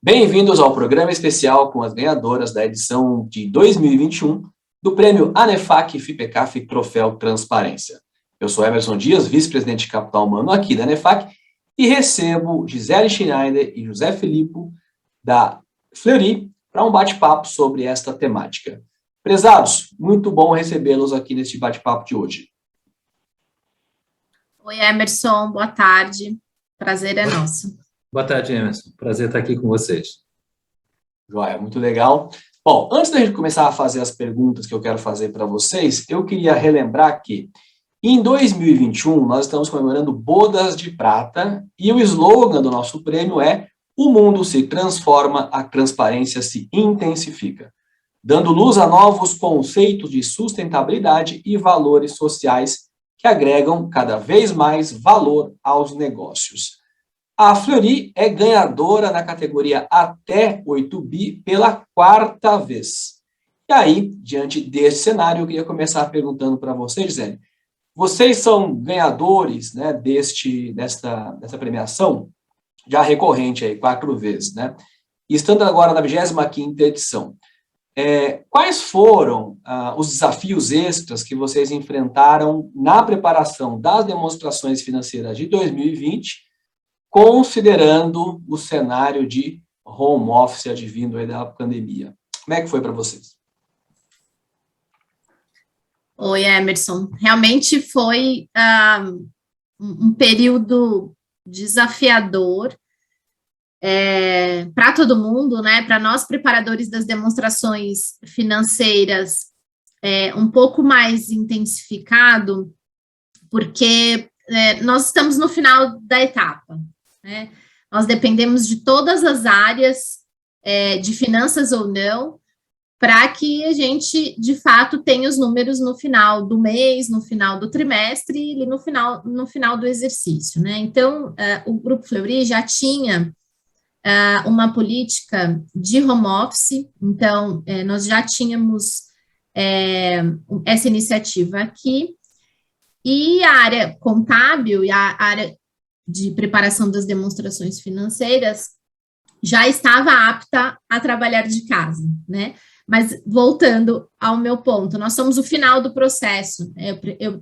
Bem-vindos ao programa especial com as ganhadoras da edição de 2021 do Prêmio ANEFAC FIPECAF Troféu Transparência. Eu sou Emerson Dias, vice-presidente de Capital Humano aqui da ANEFAC, e recebo Gisele Schneider e José Filippo, da Fleury, para um bate-papo sobre esta temática. Prezados, muito bom recebê-los aqui neste bate-papo de hoje. Oi, Emerson, boa tarde. Prazer é nosso. Boa tarde, Emerson. Prazer estar aqui com vocês. Joia, muito legal. Bom, antes da gente começar a fazer as perguntas que eu quero fazer para vocês, eu queria relembrar que em 2021 nós estamos comemorando Bodas de Prata e o slogan do nosso prêmio é "O mundo se transforma, a transparência se intensifica", dando luz a novos conceitos de sustentabilidade e valores sociais que agregam cada vez mais valor aos negócios. A Fleury é ganhadora na categoria até 8 bi pela 4ª vez. E aí, diante desse cenário, eu queria começar perguntando para vocês, Gisele. Vocês são ganhadores, né, dessa premiação, já recorrente aí, 4 vezes, né? E estando agora na 25ª edição. Quais foram os desafios extras que vocês enfrentaram na preparação das demonstrações financeiras de 2020, considerando o cenário de home office advindo aí da pandemia? Como é que foi para vocês? Oi, Emerson. Realmente foi um período desafiador para todo mundo, né? Para nós, preparadores das demonstrações financeiras, um pouco mais intensificado, porque nós estamos no final da etapa, né? Nós dependemos de todas as áreas, de finanças ou não, para que a gente, de fato, tenha os números no final do mês, no final do trimestre e no final do exercício, né? Então, o Grupo Fleury já tinha uma política de home office, então, nós já tínhamos essa iniciativa aqui, e a área contábil e a área de preparação das demonstrações financeiras já estava apta a trabalhar de casa, né? Mas, voltando ao meu ponto, nós somos o final do processo.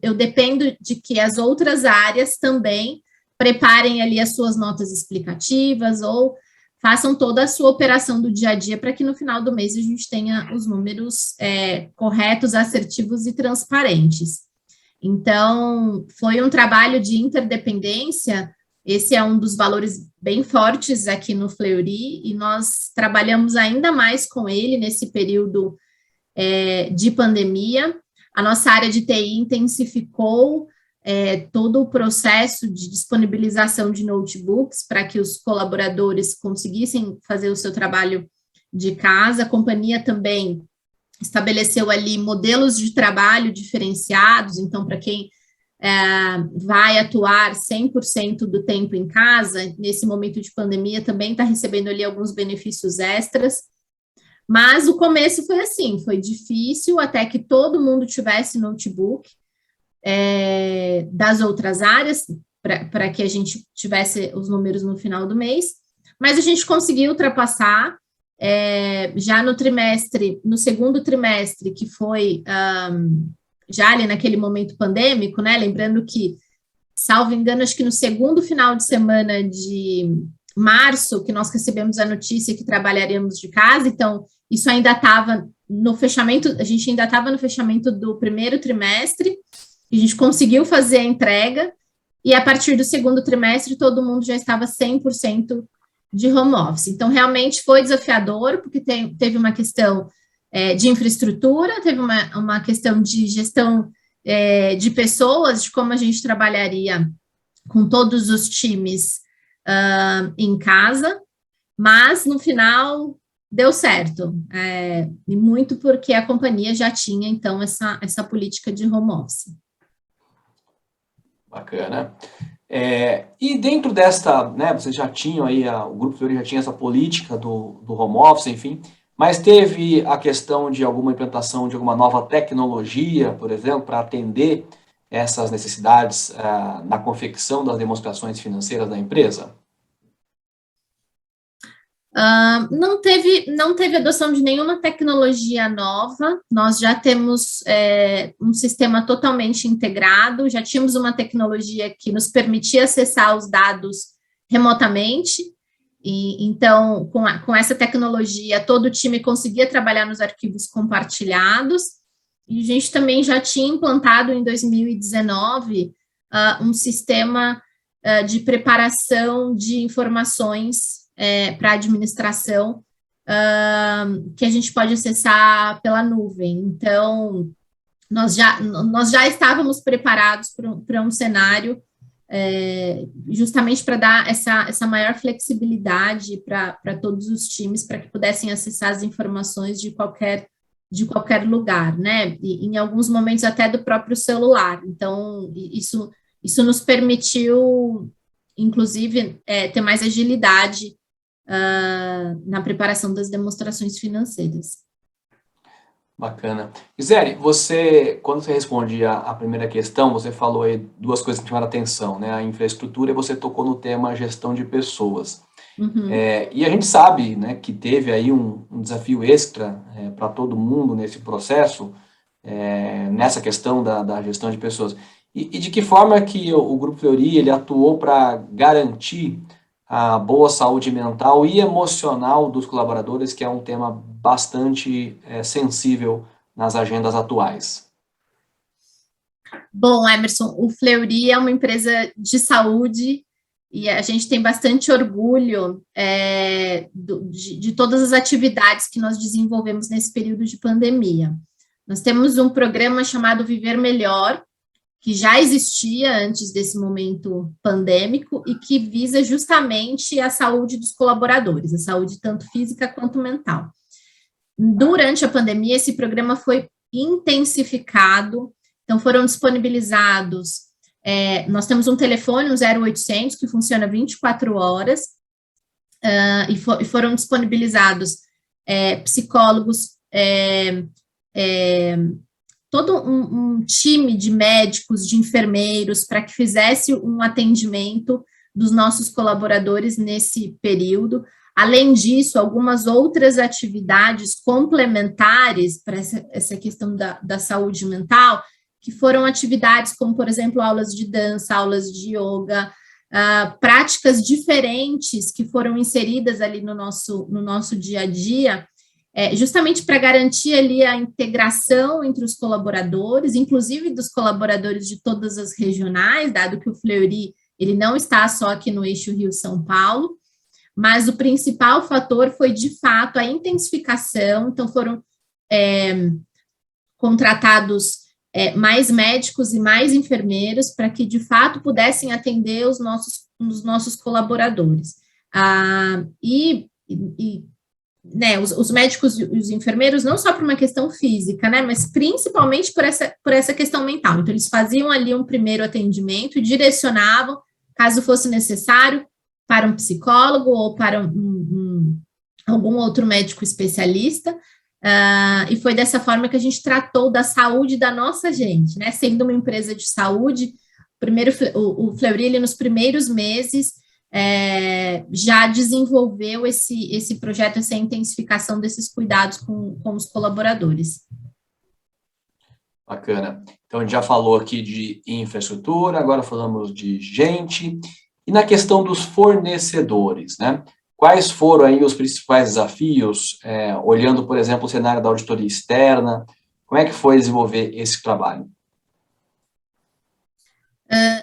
Eu dependo de que as outras áreas também preparem ali as suas notas explicativas ou façam toda a sua operação do dia a dia para que no final do mês a gente tenha os números corretos, assertivos e transparentes. Então, foi um trabalho de interdependência. Esse é um dos valores bem fortes aqui no Fleury, e nós trabalhamos ainda mais com ele nesse período de pandemia. A nossa área de TI intensificou todo o processo de disponibilização de notebooks para que os colaboradores conseguissem fazer o seu trabalho de casa. A companhia também estabeleceu ali modelos de trabalho diferenciados, então, para quem vai atuar 100% do tempo em casa, nesse momento de pandemia, também está recebendo ali alguns benefícios extras, mas o começo foi assim, foi difícil até que todo mundo tivesse notebook das outras áreas, para que a gente tivesse os números no final do mês, mas a gente conseguiu ultrapassar. Já no segundo trimestre, que foi já ali naquele momento pandêmico, né? Lembrando que, salvo engano, acho que no segundo final de semana de março, que nós recebemos a notícia que trabalharíamos de casa, então isso ainda estava no fechamento, a gente ainda estava no fechamento do primeiro trimestre, a gente conseguiu fazer a entrega, e a partir do segundo trimestre todo mundo já estava 100% de home office. Então, realmente foi desafiador, porque teve uma questão de infraestrutura, teve uma questão de gestão de pessoas, de como a gente trabalharia com todos os times em casa, mas, no final, deu certo, e muito porque a companhia já tinha, então, essa política de home office. Bacana. E dentro desta, né, vocês já tinham aí, o Grupo Fleury já tinha essa política do home office, enfim, mas teve a questão de alguma implantação de alguma nova tecnologia, por exemplo, para atender essas necessidades na confecção das demonstrações financeiras da empresa? Não teve adoção de nenhuma tecnologia nova, nós já temos um sistema totalmente integrado, já tínhamos uma tecnologia que nos permitia acessar os dados remotamente, e então, com essa tecnologia, todo o time conseguia trabalhar nos arquivos compartilhados, e a gente também já tinha implantado em 2019 um sistema de preparação de informações para a administração, que a gente pode acessar pela nuvem. Então, nós já estávamos preparados para um cenário justamente para dar essa maior flexibilidade para todos os times, para que pudessem acessar as informações de qualquer lugar, né? E em alguns momentos até do próprio celular. Então, isso nos permitiu, inclusive, ter mais agilidade na preparação das demonstrações financeiras. Bacana. Gisele, quando você respondia a primeira questão, você falou aí duas coisas que chamaram a atenção, né? A infraestrutura, e você tocou no tema gestão de pessoas. Uhum. E a gente sabe, né, que teve aí um desafio extra para todo mundo nesse processo, nessa questão da gestão de pessoas. E de que forma que o Grupo Fleury ele atuou para garantir a boa saúde mental e emocional dos colaboradores, que é um tema bastante sensível nas agendas atuais? Bom, Emerson, o Fleury é uma empresa de saúde e a gente tem bastante orgulho de todas as atividades que nós desenvolvemos nesse período de pandemia. Nós temos um programa chamado Viver Melhor, que já existia antes desse momento pandêmico e que visa justamente a saúde dos colaboradores, a saúde tanto física quanto mental. Durante a pandemia, esse programa foi intensificado, então foram disponibilizados, nós temos um telefone, um 0800, que funciona 24 horas, e foram disponibilizados psicólogos, todo um time de médicos, de enfermeiros, para que fizesse um atendimento dos nossos colaboradores nesse período. Além disso, algumas outras atividades complementares para essa questão da saúde mental, que foram atividades como, por exemplo, aulas de dança, aulas de yoga, práticas diferentes que foram inseridas ali no nosso dia a dia, justamente para garantir ali a integração entre os colaboradores, inclusive dos colaboradores de todas as regionais, dado que o Fleury ele não está só aqui no eixo Rio-São Paulo, mas o principal fator foi, de fato, a intensificação. Então, foram contratados mais médicos e mais enfermeiros para que, de fato, pudessem atender os nossos colaboradores. Né, os médicos e os enfermeiros, não só por uma questão física, né, mas principalmente por essa questão mental. Então, eles faziam ali um primeiro atendimento e direcionavam, caso fosse necessário, para um psicólogo ou para algum outro médico especialista, e foi dessa forma que a gente tratou da saúde da nossa gente, né, sendo uma empresa de saúde. O Fleury, ele, nos primeiros meses, já desenvolveu esse projeto, essa intensificação desses cuidados com os colaboradores. Bacana. Então, a gente já falou aqui de infraestrutura, agora falamos de gente. E na questão dos fornecedores, né? Quais foram aí os principais desafios, olhando, por exemplo, o cenário da auditoria externa? Como é que foi desenvolver esse trabalho?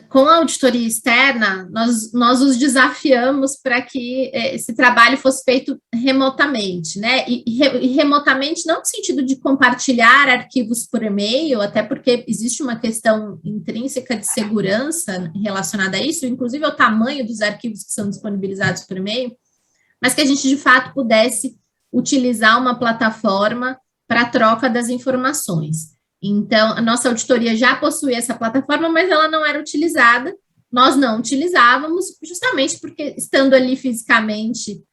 Com a auditoria externa, nós os desafiamos para que esse trabalho fosse feito remotamente, né? E remotamente não no sentido de compartilhar arquivos por e-mail, até porque existe uma questão intrínseca de segurança relacionada a isso, inclusive ao tamanho dos arquivos que são disponibilizados por e-mail, mas que a gente, de fato, pudesse utilizar uma plataforma para a troca das informações. Então, a nossa auditoria já possuía essa plataforma, mas ela não era utilizada, nós não utilizávamos, justamente porque, estando ali fisicamente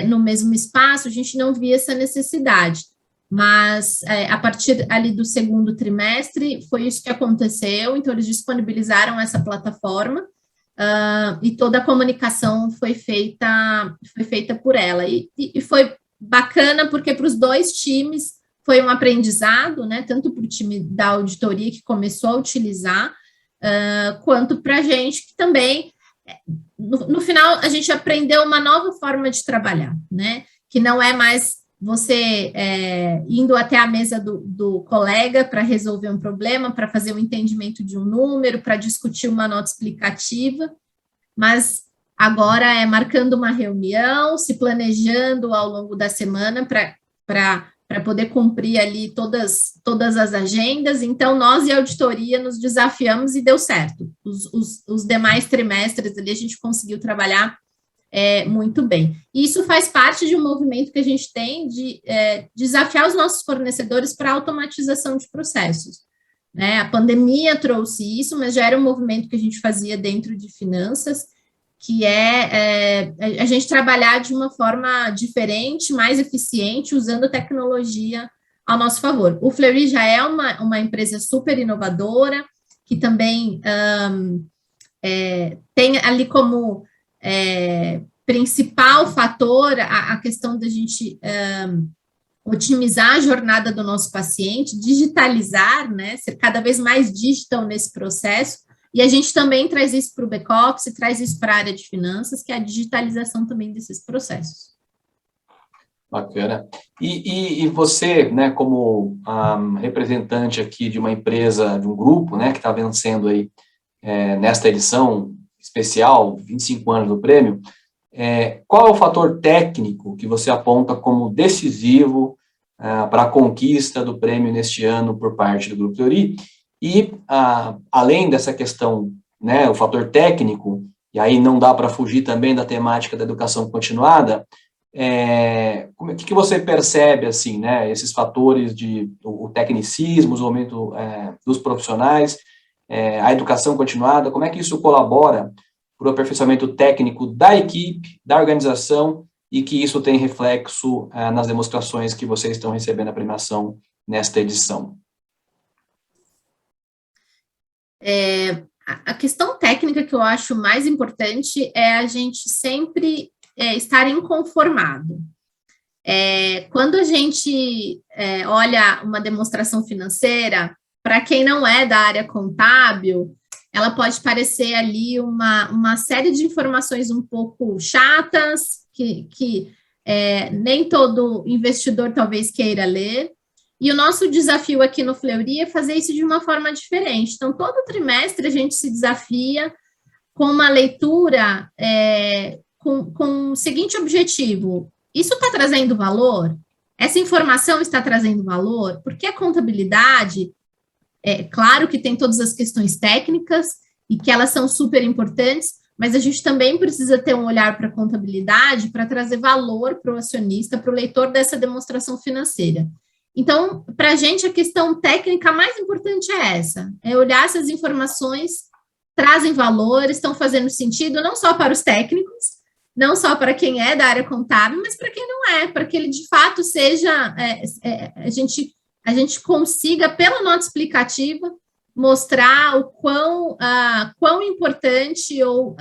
no mesmo espaço, a gente não via essa necessidade. Mas, a partir ali do segundo trimestre, foi isso que aconteceu. Então, eles disponibilizaram essa plataforma, e toda a comunicação foi feita por ela. E foi bacana porque para os dois times foi um aprendizado, né? Tanto para o time da auditoria que começou a utilizar, quanto para a gente que também, no final, a gente aprendeu uma nova forma de trabalhar, né? Que não é mais você indo até a mesa do colega para resolver um problema, para fazer um entendimento de um número, para discutir uma nota explicativa, mas agora é marcando uma reunião, se planejando ao longo da semana para poder cumprir ali todas as agendas. Então, nós e a auditoria nos desafiamos e deu certo. Os demais trimestres ali a gente conseguiu trabalhar muito bem. E isso faz parte de um movimento que a gente tem de desafiar os nossos fornecedores para a automatização de processos, né? A pandemia trouxe isso, mas já era um movimento que a gente fazia dentro de finanças, que a gente trabalhar de uma forma diferente, mais eficiente, usando tecnologia ao nosso favor. O Fleury já é uma empresa super inovadora, que também tem ali como principal fator a questão da gente otimizar a jornada do nosso paciente, digitalizar, né, ser cada vez mais digital nesse processo, e a gente também traz isso para o back-office, traz isso para a área de finanças, que é a digitalização também desses processos. Bacana. E você, né, como representante aqui de uma empresa, de um grupo, né, que está vencendo aí nesta edição especial, 25 anos do prêmio, qual é o fator técnico que você aponta como decisivo para a conquista do prêmio neste ano por parte do Grupo Fleury? E, além dessa questão, né, o fator técnico, e aí não dá para fugir também da temática da educação continuada, o que você percebe, assim, né, esses fatores o tecnicismo, o desenvolvimento dos profissionais, a educação continuada, como é que isso colabora para o aperfeiçoamento técnico da equipe, da organização, e que isso tem reflexo nas demonstrações que vocês estão recebendo a premiação nesta edição? A questão técnica que eu acho mais importante é a gente sempre estar inconformado. Quando a gente olha uma demonstração financeira, para quem não é da área contábil, ela pode parecer ali uma série de informações um pouco chatas, que nem todo investidor talvez queira ler. E o nosso desafio aqui no Fleury é fazer isso de uma forma diferente. Então, todo trimestre a gente se desafia com uma leitura com o seguinte objetivo: isso está trazendo valor? Essa informação está trazendo valor? Porque a contabilidade, claro que tem todas as questões técnicas e que elas são super importantes, mas a gente também precisa ter um olhar para a contabilidade para trazer valor para o acionista, para o leitor dessa demonstração financeira. Então, para a gente, a questão técnica mais importante é essa, olhar se as informações trazem valor, estão fazendo sentido, não só para os técnicos, não só para quem é da área contábil, mas para quem não é, para que ele, de fato, seja, a gente consiga, pela nota explicativa, mostrar o quão importante ou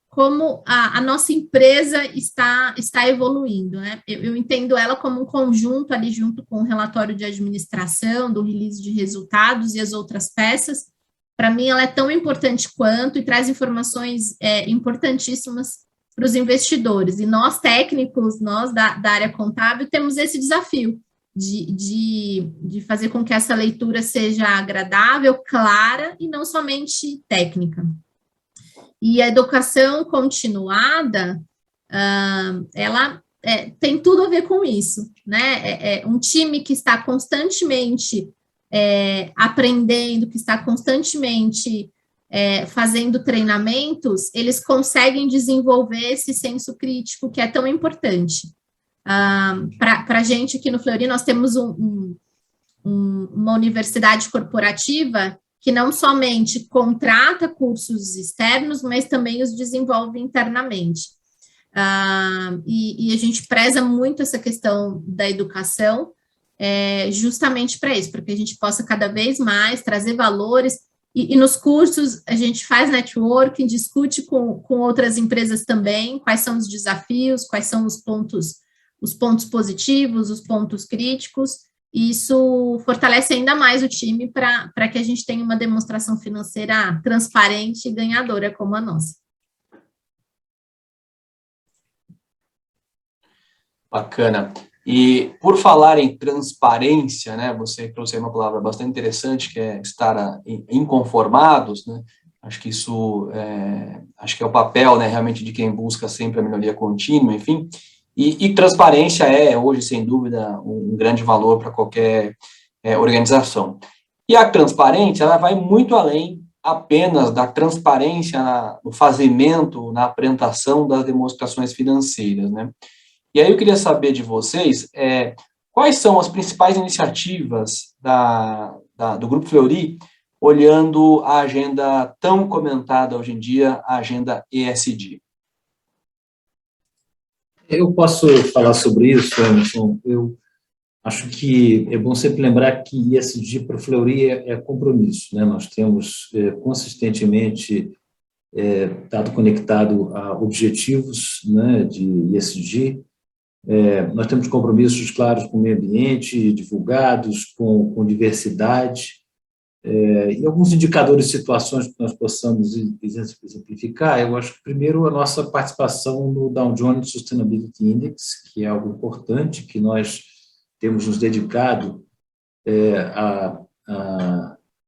como a nossa empresa está evoluindo, né? Eu entendo ela como um conjunto ali junto com o relatório de administração, do release de resultados e as outras peças. Para mim, ela é tão importante quanto e traz informações importantíssimas para os investidores. E nós, técnicos, nós da área contábil, temos esse desafio de fazer com que essa leitura seja agradável, clara e não somente técnica. E a educação continuada, ela tem tudo a ver com isso, né? Um time que está constantemente aprendendo, que está constantemente fazendo treinamentos, eles conseguem desenvolver esse senso crítico que é tão importante. Para a gente aqui no Fleury, nós temos uma universidade corporativa que não somente contrata cursos externos, mas também os desenvolve internamente. E a gente preza muito essa questão da educação, justamente para isso, para que a gente possa cada vez mais trazer valores E nos cursos, a gente faz networking, discute com outras empresas também, quais são os desafios, quais são os pontos positivos, os pontos críticos, e isso fortalece ainda mais o time para que a gente tenha uma demonstração financeira transparente e ganhadora como a nossa. Bacana. E por falar em transparência, né, você trouxe aí uma palavra bastante interessante, que é estar inconformados, né? Acho que isso acho que é o papel, né, realmente de quem busca sempre a melhoria contínua, enfim. E transparência é hoje, sem dúvida, um grande valor para qualquer organização. E a transparência, ela vai muito além apenas da transparência no fazimento, na apresentação das demonstrações financeiras, né? E aí eu queria saber de vocês quais são as principais iniciativas do Grupo Fleury, olhando a agenda tão comentada hoje em dia, a agenda ESG. Eu posso falar sobre isso, Emerson. Eu acho que é bom sempre lembrar que ESG para o Fleury é compromisso, né? Nós temos consistentemente estado conectado a objetivos, né, de ESG. Nós temos compromissos claros com o meio ambiente, divulgados, com diversidade, e alguns indicadores de situações que nós possamos exemplificar. Eu acho que, primeiro, a nossa participação no Dow Jones Sustainability Index, que é algo importante, que nós temos nos dedicado a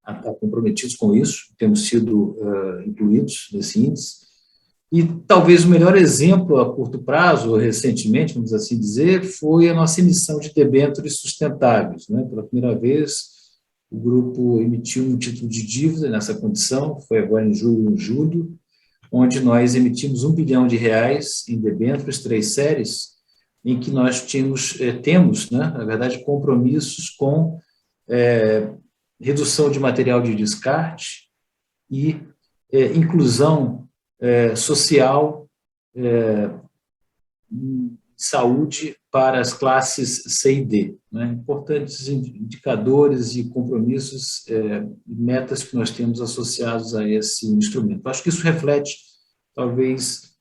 estar comprometidos com isso, temos sido incluídos nesse índice. E talvez o melhor exemplo a curto prazo, recentemente, vamos assim dizer, foi a nossa emissão de debêntures sustentáveis, né? Pela primeira vez, o grupo emitiu um título de dívida nessa condição, foi agora em julho, onde nós emitimos R$ 1 bilhão em debêntures, 3 séries, em que nós temos, né, na verdade, compromissos com redução de material de descarte e inclusão social, saúde para as classes C e D, né? Importantes indicadores e compromissos e metas que nós temos associados a esse instrumento. Acho que isso reflete, talvez,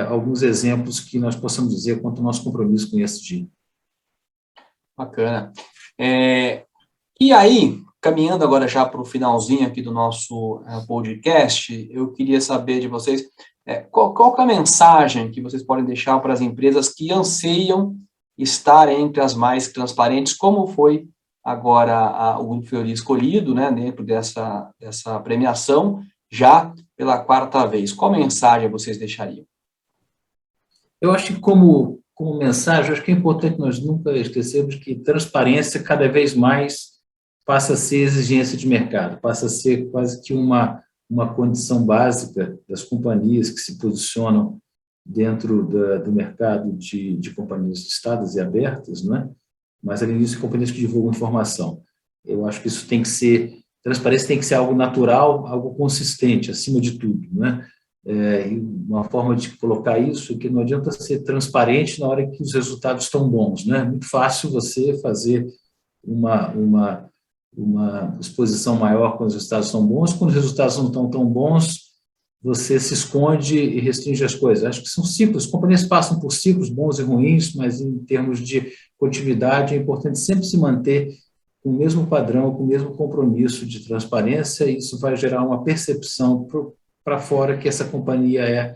alguns exemplos que nós possamos dizer quanto ao nosso compromisso com o ESG. Bacana. E aí, caminhando agora já para o finalzinho aqui do nosso podcast, eu queria saber de vocês qual é a mensagem que vocês podem deixar para as empresas que anseiam estar entre as mais transparentes, como foi agora o Grupo Fleury escolhido, né, dentro dessa premiação, já pela 4ª vez. Qual mensagem vocês deixariam? Eu acho que como mensagem, acho que é importante nós nunca esquecermos que transparência cada vez mais passa a ser exigência de mercado, passa a ser quase que uma condição básica das companhias que se posicionam dentro do mercado de companhias listadas e abertas, não é? Mas, além disso, companhias que divulgam informação. Eu acho que isso tem que ser, transparência tem que ser algo natural, algo consistente, acima de tudo, não é? Uma forma de colocar isso é que não adianta ser transparente na hora que os resultados estão bons, né? É muito fácil você fazer uma exposição maior quando os resultados estão bons, quando os resultados não estão tão bons, você se esconde e restringe as coisas. Acho que são ciclos, as companhias passam por ciclos bons e ruins, mas em termos de continuidade é importante sempre se manter com o mesmo padrão, com o mesmo compromisso de transparência, e isso vai gerar uma percepção para fora que essa companhia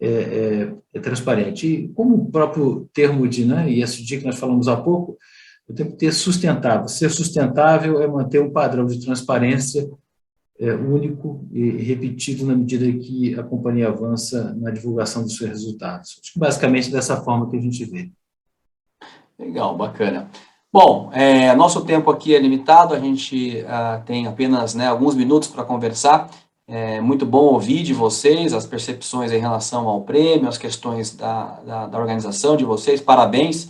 é transparente. E como o próprio termo de ESG que nós falamos há pouco, eu tenho que ter sustentável. Ser sustentável é manter um padrão de transparência único e repetido na medida que a companhia avança na divulgação dos seus resultados. Acho que basicamente dessa forma que a gente vê. Legal, bacana. Bom, nosso tempo aqui é limitado, a gente tem apenas alguns minutos para conversar. É muito bom ouvir de vocês as percepções em relação ao prêmio, as questões da organização de vocês. Parabéns,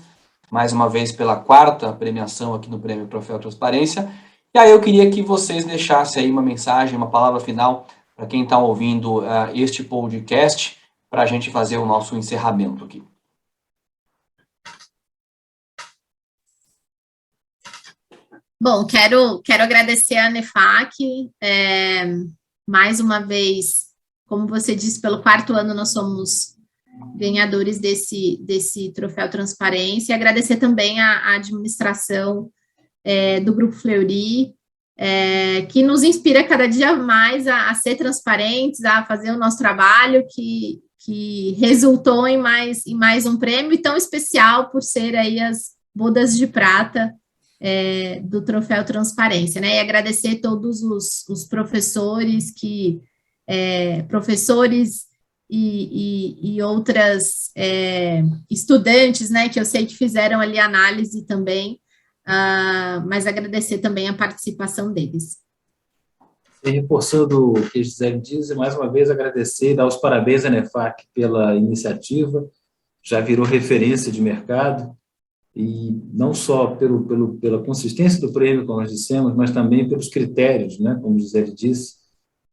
mais uma vez, pela 4ª premiação aqui no Prêmio Troféu Transparência. E aí eu queria que vocês deixassem aí uma mensagem, uma palavra final para quem está ouvindo este podcast, para a gente fazer o nosso encerramento aqui. Bom, quero agradecer a ANEFAC, mais uma vez, como você disse, pelo 4º ano nós somos ganhadores desse troféu Transparência, e agradecer também a administração do Grupo Fleury, que nos inspira cada dia mais a ser transparentes, a fazer o nosso trabalho, que resultou em mais um prêmio, e tão especial por ser aí as bodas de prata do troféu Transparência, né? E agradecer todos os professores professores e outras estudantes, né, que eu sei que fizeram ali análise também, mas agradecer também a participação deles. E reforçando o que a Gisele diz, e mais uma vez agradecer e dar os parabéns à ANEFAC pela iniciativa, já virou referência de mercado, e não só pela consistência do prêmio, como nós dissemos, mas também pelos critérios, né, como a Gisele disse,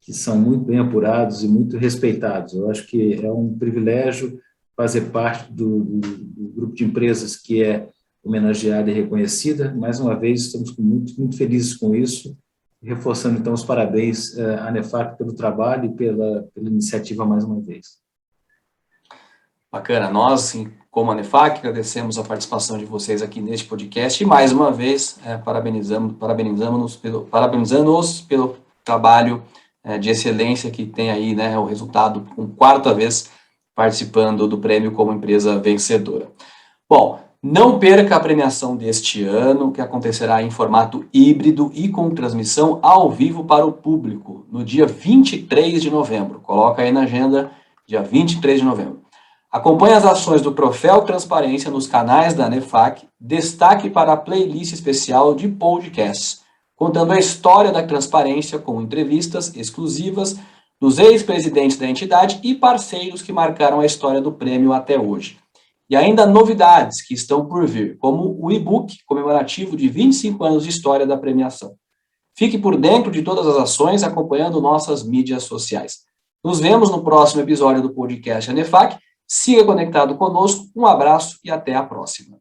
que são muito bem apurados e muito respeitados. Eu acho que é um privilégio fazer parte do grupo de empresas que é homenageada e reconhecida. Mais uma vez, estamos muito felizes com isso, reforçando, então, os parabéns à ANEFAC pelo trabalho e pela iniciativa mais uma vez. Bacana. Nós, como ANEFAC, agradecemos a participação de vocês aqui neste podcast e, mais uma vez, parabenizamos-os pelo trabalho de excelência que tem aí, né, o resultado com 4ª vez participando do prêmio como empresa vencedora. Bom, não perca a premiação deste ano, que acontecerá em formato híbrido e com transmissão ao vivo para o público, no dia 23 de novembro. Coloca aí na agenda, dia 23 de novembro. Acompanhe as ações do Troféu Transparência nos canais da ANEFAC, destaque para a playlist especial de podcasts, contando a história da transparência com entrevistas exclusivas dos ex-presidentes da entidade e parceiros que marcaram a história do prêmio até hoje. E ainda novidades que estão por vir, como o e-book comemorativo de 25 anos de história da premiação. Fique por dentro de todas as ações acompanhando nossas mídias sociais. Nos vemos no próximo episódio do podcast ANEFAC. Siga conectado conosco, um abraço e até a próxima.